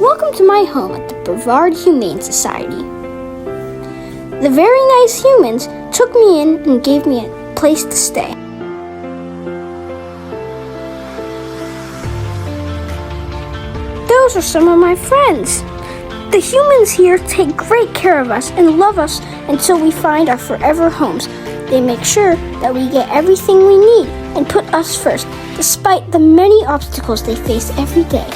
Welcome to my home at the Brevard Humane Society. The very nice humans took me in and gave me a place to stay. Those are some of my friends. The humans here take great care of us and love us until we find our forever homes. They make sure that we get everything we need and put us first, despite the many obstacles they face every day.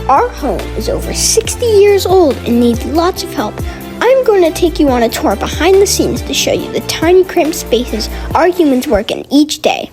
Our home is over 60 years old and needs lots of help. I'm going to take you on a tour behind the scenes to show you the tiny cramped spaces our humans work in each day.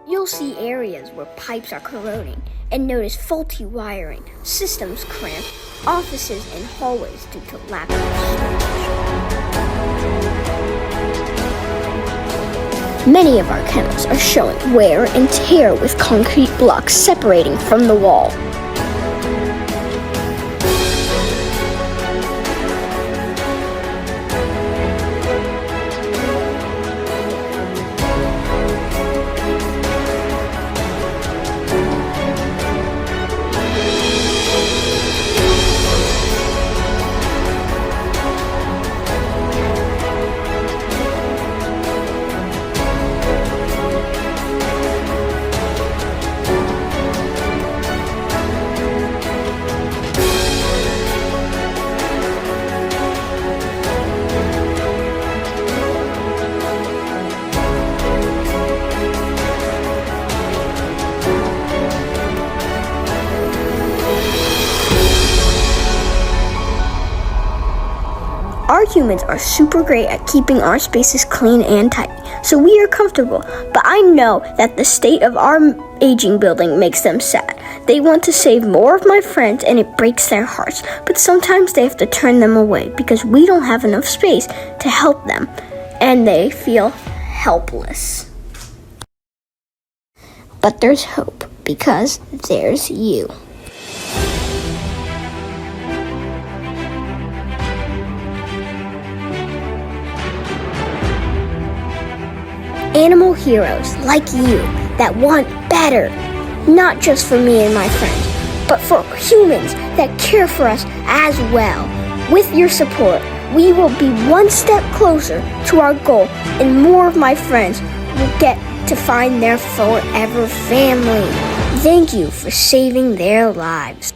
You'll see areas where pipes are corroding and notice faulty wiring, systems cramped, offices and hallways due to lack of storage. Many of our kennels are showing wear and tear with concrete blocks separating from the wall. Our humans are super great at keeping our spaces clean and tidy, so we are comfortable. But I know that the state of our aging building makes them sad. They want to save more of my friends and it breaks their hearts, but sometimes they have to turn them away because we don't have enough space to help them, and they feel helpless. But there's hope, because there's you. Animal heroes like you that want better, not just for me and my friends, but for humans that care for us as well. With your support, we will be one step closer to our goal, and more of my friends will get to find their forever family. Thank you for saving their lives.